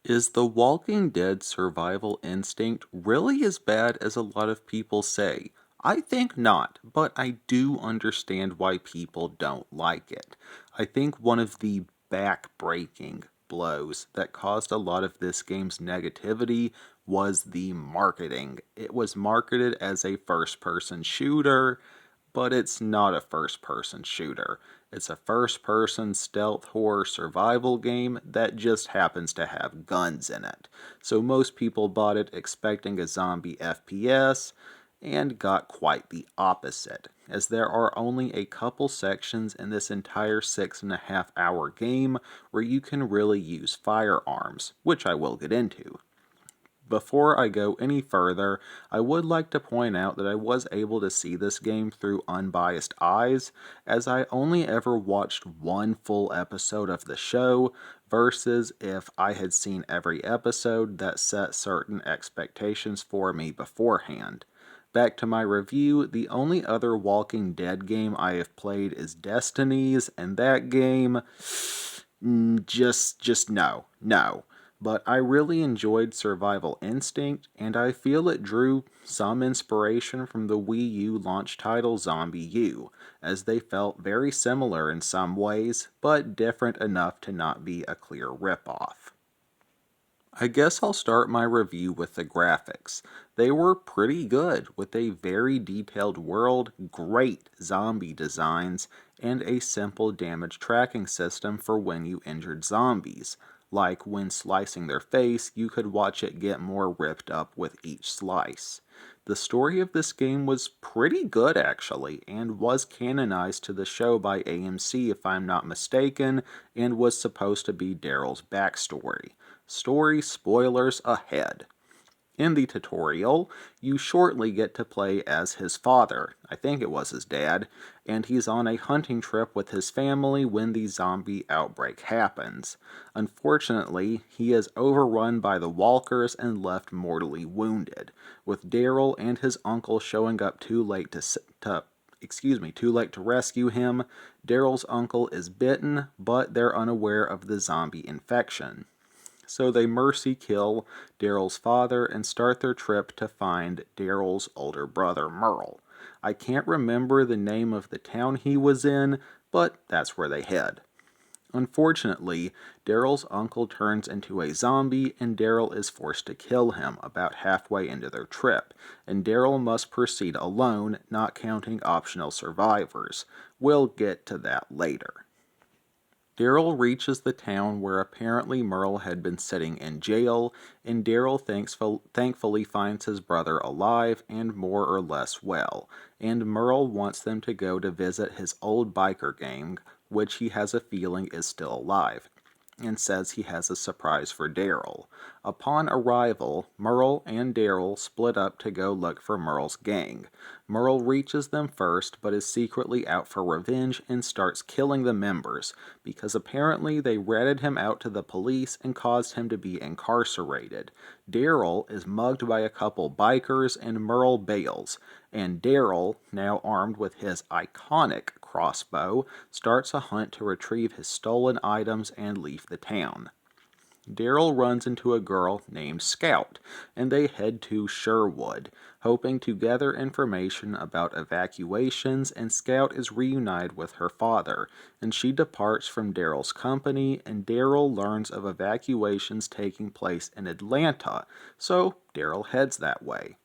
Is the Walking Dead survival instinct really as bad as a lot of people say? I think not, but I do understand why people don't like it. I think one of the back-breaking blows that caused a lot of this game's negativity was the marketing. It was marketed as a first-person shooter, but it's not a first person shooter. It's a first person stealth horror survival game that just happens to have guns in it. So most people bought it expecting a zombie FPS and got quite the opposite, as there are only a couple sections in this entire 6.5 hour game where you can really use firearms, which I will get into. Before I go any further, I would like to point out that I was able to see this game through unbiased eyes, as I only ever watched one full episode of the show, versus if I had seen every episode that set certain expectations for me beforehand. Back to my review, the only other Walking Dead game I have played is Destiny's, and that game, just no. But I really enjoyed Survival Instinct, and I feel it drew some inspiration from the Wii U launch title Zombie U, as they felt very similar in some ways, but different enough to not be a clear ripoff. I guess I'll start my review with the graphics. They were pretty good, with a very detailed world, great zombie designs, and a simple damage tracking system for when you injured zombies. Like when slicing their face, you could watch it get more ripped up with each slice. The story of this game was pretty good actually, and was canonized to the show by AMC if I'm not mistaken, and was supposed to be Daryl's backstory. Story spoilers ahead. In the tutorial, you shortly get to play as his father, I think it was his dad, and he's on a hunting trip with his family when the zombie outbreak happens. Unfortunately, he is overrun by the walkers and left mortally wounded, with Daryl and his uncle showing up too late to rescue him. Daryl's uncle is bitten, but they're unaware of the zombie infection. So they mercy kill Daryl's father and start their trip to find Daryl's older brother, Merle. I can't remember the name of the town he was in, but that's where they head. Unfortunately, Daryl's uncle turns into a zombie and Daryl is forced to kill him about halfway into their trip, and Daryl must proceed alone, not counting optional survivors. We'll get to that later. Daryl reaches the town where apparently Merle had been sitting in jail, and Daryl thankfully finds his brother alive and more or less well, and Merle wants them to go to visit his old biker gang, which he has a feeling is still alive, and says he has a surprise for Daryl. Upon arrival, Merle and Daryl split up to go look for Merle's gang. Merle reaches them first, but is secretly out for revenge and starts killing the members, because apparently they ratted him out to the police and caused him to be incarcerated. Daryl is mugged by a couple bikers and Merle bails, and Daryl, now armed with his iconic crossbow, starts a hunt to retrieve his stolen items and leave the town. Daryl runs into a girl named Scout, and they head to Sherwood, hoping to gather information about evacuations, and Scout is reunited with her father, and she departs from Daryl's company, and Daryl learns of evacuations taking place in Atlanta, so Daryl heads that way.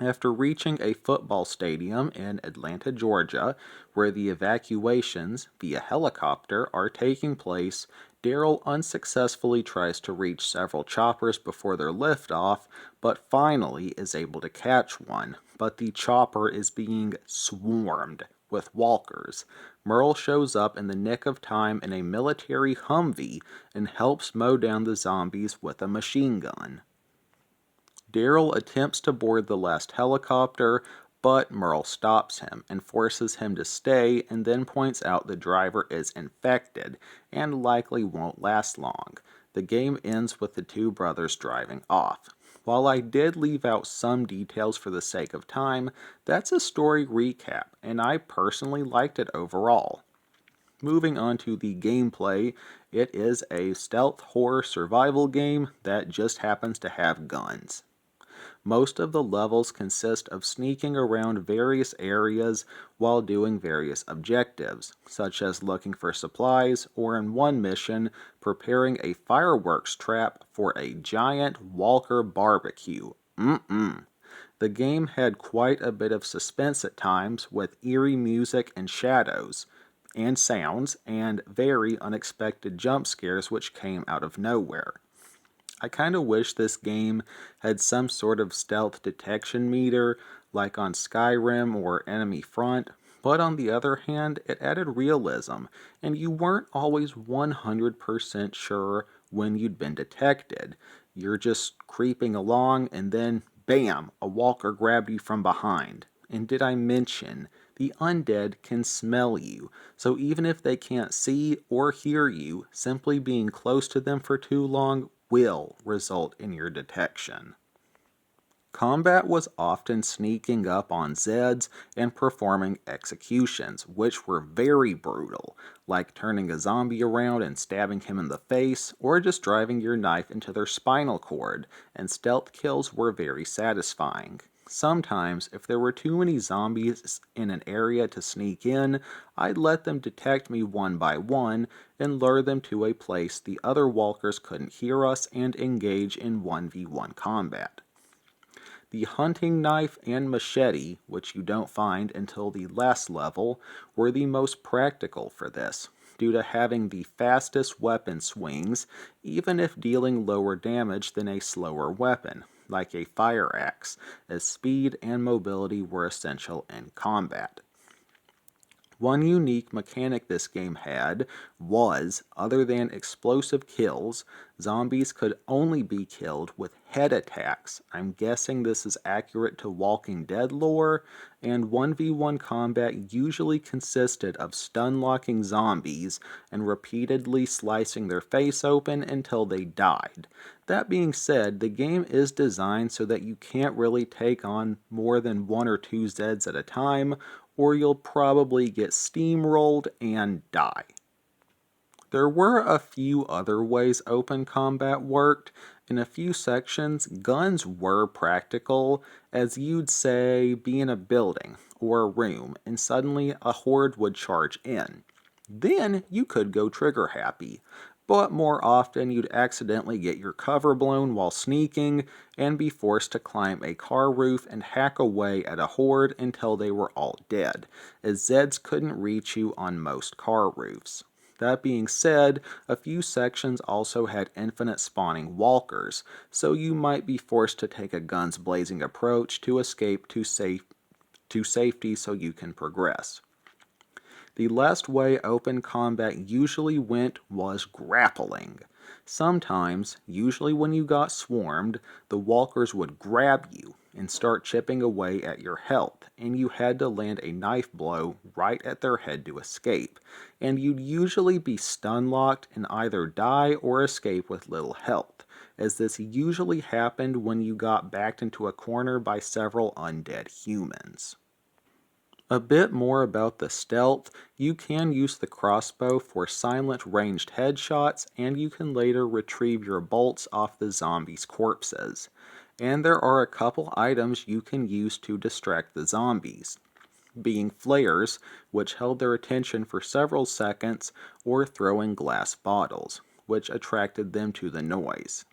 After reaching a football stadium in Atlanta, Georgia, where the evacuations, via helicopter, are taking place, Daryl unsuccessfully tries to reach several choppers before their liftoff, but finally is able to catch one. But the chopper is being swarmed with walkers. Merle shows up in the nick of time in a military Humvee and helps mow down the zombies with a machine gun. Daryl attempts to board the last helicopter, but Merle stops him and forces him to stay, and then points out the driver is infected and likely won't last long. The game ends with the two brothers driving off. While I did leave out some details for the sake of time, that's a story recap, and I personally liked it overall. Moving on to the gameplay, it is a stealth horror survival game that just happens to have guns. Most of the levels consist of sneaking around various areas while doing various objectives, such as looking for supplies or in one mission, preparing a fireworks trap for a giant Walker barbecue. The game had quite a bit of suspense at times with eerie music and shadows and sounds and very unexpected jump scares which came out of nowhere. I kind of wish this game had some sort of stealth detection meter like on Skyrim or Enemy Front, but on the other hand, it added realism, and you weren't always 100% sure when you'd been detected. You're just creeping along and then, bam, a walker grabbed you from behind. And did I mention, the undead can smell you, so even if they can't see or hear you, simply being close to them for too long will result in your detection. Combat was often sneaking up on Zeds and performing executions, which were very brutal, like turning a zombie around and stabbing him in the face, or just driving your knife into their spinal cord, and stealth kills were very satisfying. Sometimes, if there were too many zombies in an area to sneak in, I'd let them detect me one by one and lure them to a place the other walkers couldn't hear us and engage in 1v1 combat. The hunting knife and machete, which you don't find until the last level, were the most practical for this, due to having the fastest weapon swings, even if dealing lower damage than a slower weapon, like a fire axe, as speed and mobility were essential in combat. One unique mechanic this game had was, other than explosive kills, zombies could only be killed with head attacks. I'm guessing this is accurate to Walking Dead lore, and 1v1 combat usually consisted of stun-locking zombies and repeatedly slicing their face open until they died. That being said, the game is designed so that you can't really take on more than one or two Zeds at a time, or you'll probably get steamrolled and die. There were a few other ways open combat worked. In a few sections, guns were practical, as you'd say be in a building or a room and suddenly a horde would charge in. Then you could go trigger happy, but more often you'd accidentally get your cover blown while sneaking and be forced to climb a car roof and hack away at a horde until they were all dead, as Zeds couldn't reach you on most car roofs. That being said, a few sections also had infinite spawning walkers, so you might be forced to take a guns blazing approach to escape to safety so you can progress. The last way open combat usually went was grappling. Sometimes, usually when you got swarmed, the walkers would grab you and start chipping away at your health, and you had to land a knife blow right at their head to escape, and you'd usually be stun-locked and either die or escape with little health, as this usually happened when you got backed into a corner by several undead humans. A bit more about the stealth, you can use the crossbow for silent ranged headshots, and you can later retrieve your bolts off the zombies' corpses. And there are a couple items you can use to distract the zombies, being flares, which held their attention for several seconds, or throwing glass bottles, which attracted them to the noise.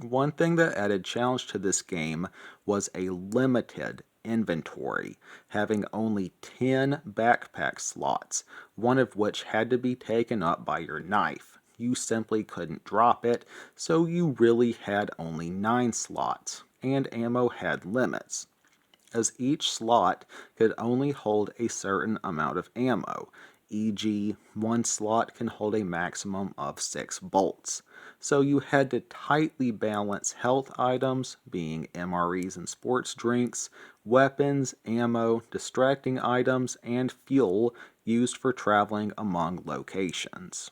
One thing that added challenge to this game was a limited inventory, having only 10 backpack slots, one of which had to be taken up by your knife. You simply couldn't drop it, so you really had only 9 slots, and ammo had limits, as each slot could only hold a certain amount of ammo, e.g., one slot can hold a maximum of 6 bolts. So you had to tightly balance health items, being MREs and sports drinks, weapons, ammo, distracting items, and fuel used for traveling among locations.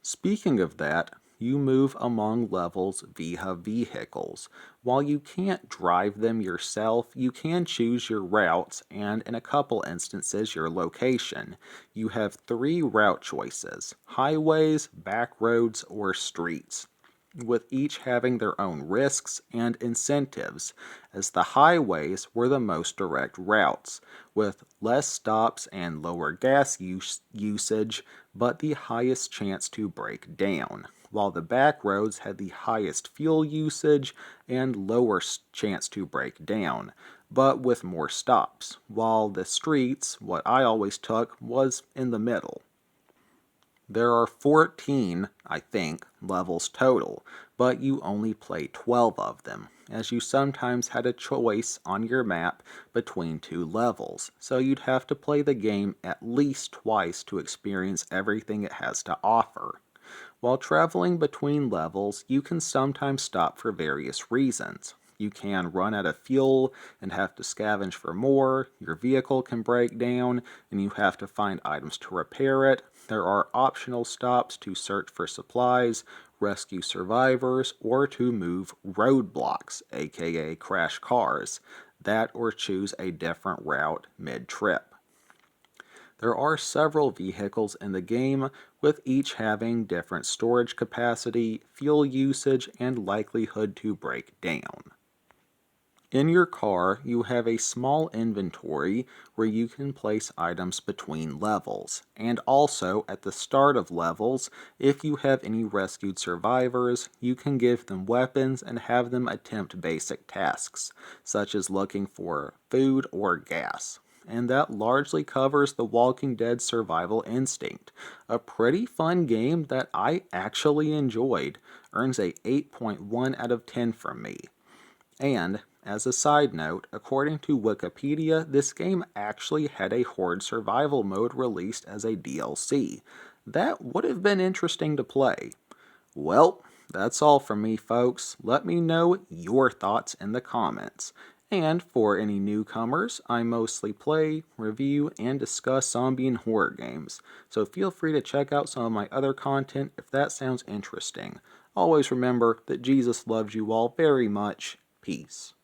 Speaking of that, you move among levels via vehicles. While you can't drive them yourself, you can choose your routes and, in a couple instances, your location. You have 3 route choices: highways, back roads, or streets, with each having their own risks and incentives, as the highways were the most direct routes, with less stops and lower gas usage, but the highest chance to break down, while the back roads had the highest fuel usage and lower chance to break down, but with more stops, while the streets, what I always took, was in the middle. There are 14, I think, levels total, but you only play 12 of them, as you sometimes had a choice on your map between 2 levels, so you'd have to play the game at least twice to experience everything it has to offer. While traveling between levels, you can sometimes stop for various reasons. You can run out of fuel and have to scavenge for more, your vehicle can break down, and you have to find items to repair it. There are optional stops to search for supplies, rescue survivors, or to move roadblocks, aka crash cars, that or choose a different route mid-trip. There are several vehicles in the game, with each having different storage capacity, fuel usage, and likelihood to break down. In your car, you have a small inventory where you can place items between levels, and also at the start of levels, if you have any rescued survivors, you can give them weapons and have them attempt basic tasks, such as looking for food or gas. And that largely covers the Walking Dead survival instinct. A pretty fun game that I actually enjoyed. Earns a 8.1 out of 10 from me. And, as a side note, according to Wikipedia, this game actually had a Horde survival mode released as a DLC. That would have been interesting to play. Well, that's all from me, folks. Let me know your thoughts in the comments. And for any newcomers, I mostly play, review, and discuss zombie and horror games, so feel free to check out some of my other content if that sounds interesting. Always remember that Jesus loves you all very much. Peace.